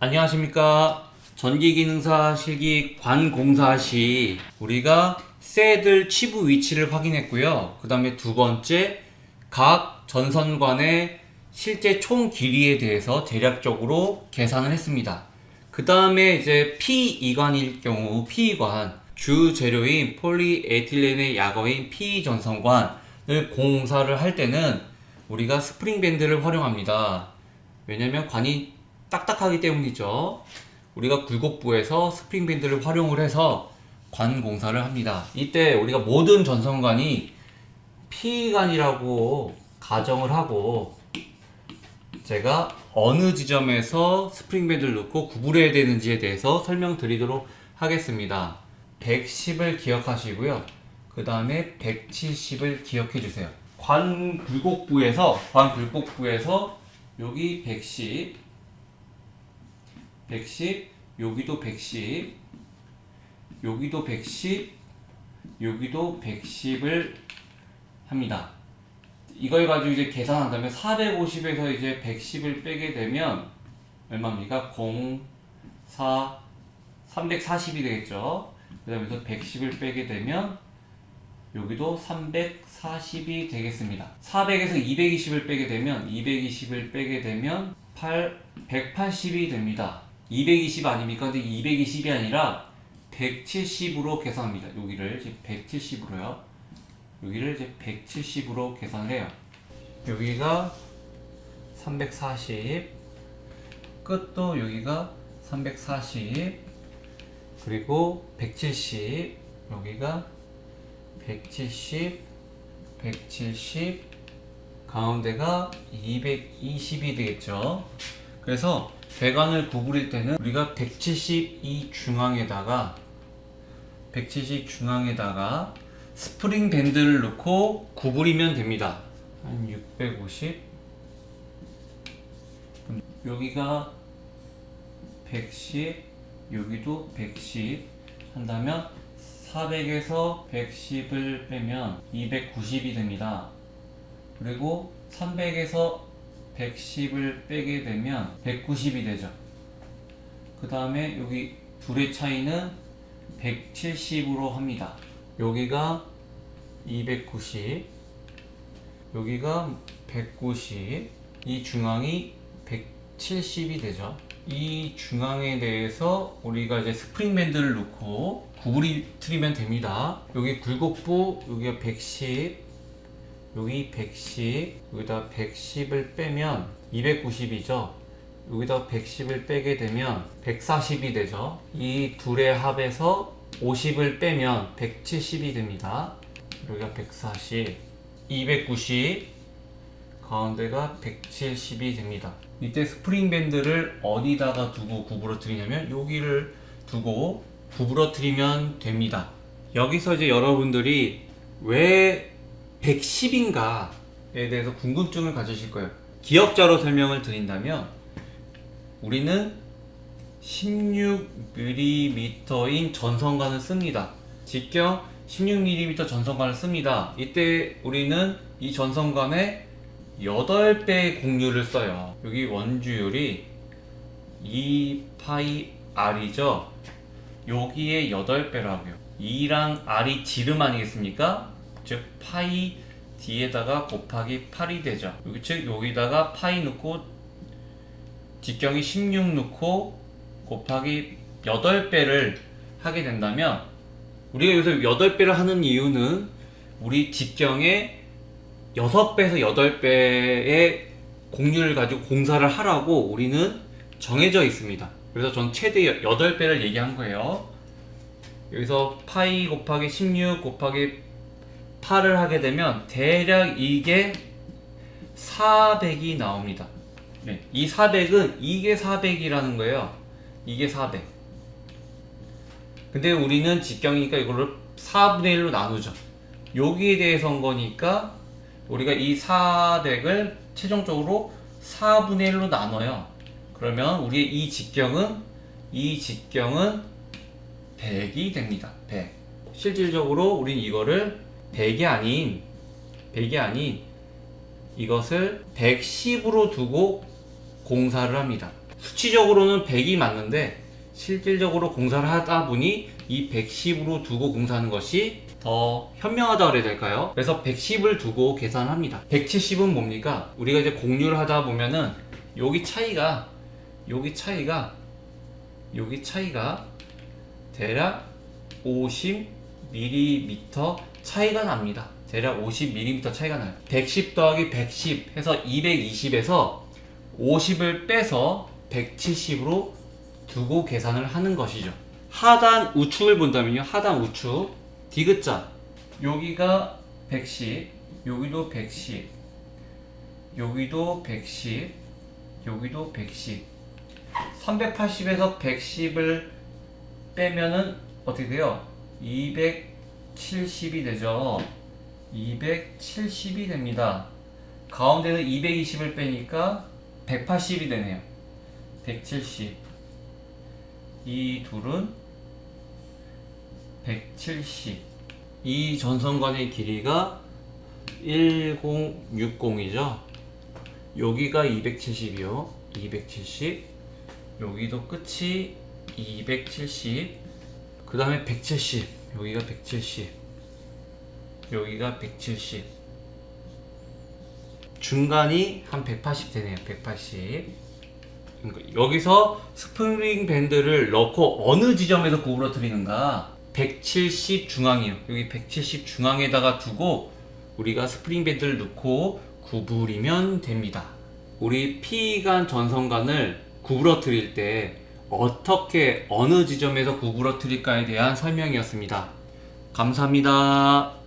안녕하십니까. 전기기능사 실기 관공사 시 우리가 새들 치부 위치를 확인했고요. 그 다음에 두 번째, 각 전선관의 실제 총 길이에 대해서 대략적으로 계산을 했습니다. 그 다음에 이제 P2관일 경우 P2관 주 재료인 폴리에틸렌의 약어인 P 전선관을 공사를 할 때는 우리가 스프링 밴드를 활용합니다. 왜냐면 관이 딱딱하기 때문이죠. 우리가 굴곡부에서 스프링 밴드를 활용을 해서 관 공사를 합니다. 이때 우리가 모든 전선관이 P관이라고 가정을 하고 제가 어느 지점에서 스프링 밴드를 넣고 구부려야 되는지에 대해서 설명드리도록 하겠습니다. 110을 기억하시고요. 그 다음에 170을 기억해 주세요. 관 굴곡부에서 여기 110, 여기도 110, 여기도 110, 여기도 110을 합니다. 이걸 가지고 이제 계산한다면 450에서 이제 110을 빼게 되면 얼마입니까? 0, 4, 340이 되겠죠. 그 다음에 110을 빼게 되면 여기도 340이 되겠습니다. 400에서 220을 빼게 되면 180이 됩니다. 220 아닙니까? 근데 220이 아니라 170으로 계산합니다. 여기를 이제 170으로요. 여기를 이제 170으로 계산을 해요. 여기가 340, 끝도 여기가 340, 그리고 170, 여기가 170, 170, 가운데가 220이 되겠죠. 그래서 배관을 구부릴 때는 우리가 170 중앙에다가 스프링 밴드를 넣고 구부리면 됩니다. 한 650, 여기가 110, 여기도 110 한다면 400에서 110을 빼면 290이 됩니다. 그리고 300에서 110을 빼게 되면 190이 되죠. 그 다음에 여기 둘의 차이는 170으로 합니다. 여기가 290, 여기가 190, 이 중앙이 170이 되죠. 이 중앙에 대해서 우리가 이제 스프링 밴드를 넣고 구부리면 됩니다. 여기 굴곡부, 여기가 110, 여기 110, 여기다 110을 빼면 290이죠. 여기다 110을 빼게 되면 140이 되죠. 이 둘의 합에서 50을 빼면 170이 됩니다. 여기가 140, 290, 가운데가 170이 됩니다. 이때 스프링 밴드를 어디다가 두고 구부러뜨리냐면 여기를 두고 구부러뜨리면 됩니다. 여기서 이제 여러분들이 왜 110인가에 대해서 궁금증을 가지실 거예요. 기억자로 설명을 드린다면 우리는 16mm인 전선관을 씁니다. 직경 16mm 전선관을 씁니다. 이때 우리는 이 전선관에 8배의 곡률을 써요. 여기 원주율이 2πr이죠. 여기에 8배라고요. 2랑 r이 지름 아니겠습니까? 즉 파이 D에다가 곱하기 8이 되죠. 여기 즉 여기다가 파이 넣고 직경이 16 넣고 곱하기 8배를 하게 된다면 우리가 여기서 8배를 하는 이유는 우리 직경의 6배에서 8배의 곡률을 가지고 공사를 하라고 우리는 정해져 있습니다. 그래서 전 최대 8배를 얘기한 거예요. 여기서 파이 곱하기 16 곱하기 8을 하게 되면 대략 이게 400이 나옵니다. 네, 이 400은 이게 400이라는 거예요. 이게 400. 근데 우리는 직경이니까 이거를 4분의 1로 나누죠. 여기에 대해서 한 거니까 우리가 이 400을 최종적으로 4분의 1로 나눠요. 그러면 우리의 이 직경은 100이 됩니다. 100. 실질적으로 우린 이거를 100이 아닌 이것을 110으로 두고 공사를 합니다. 수치적으로는 100이 맞는데 실질적으로 공사를 하다 보니 이 110으로 두고 공사하는 것이 더 현명하다 그래야 될까요? 그래서 110을 두고 계산합니다. 170은 뭡니까? 우리가 이제 공유를 하다 보면은 여기 차이가 대략 50mm 차이가 납니다. 대략 50mm 차이가 나요. 110 더하기 110 해서 220에서 50을 빼서 170으로 두고 계산을 하는 것이죠. 하단 우측을 본다면요. 하단 우측 디귿자 여기가 110, 여기도 110, 여기도 110, 여기도 110. 380에서 110을 빼면은 어떻게 돼요? 270이 되죠. 270이 됩니다. 가운데서 220을 빼니까 180이 되네요. 170. 이 둘은 170. 이 전선관의 길이가 1060이죠. 여기가 270이요. 270. 여기도 끝이 270. 그 다음에 170. 여기가 170. 여기가 170. 중간이 한 180 되네요. 180. 그러니까 여기서 스프링 밴드를 넣고 어느 지점에서 구부러뜨리는가? 170 중앙이요. 여기 170 중앙에다가 두고 우리가 스프링 밴드를 넣고 구부리면 됩니다. 우리 P간 전선관을 구부러뜨릴 때 어떻게 어느 지점에서 구부러뜨릴까에 대한 설명이었습니다. 감사합니다.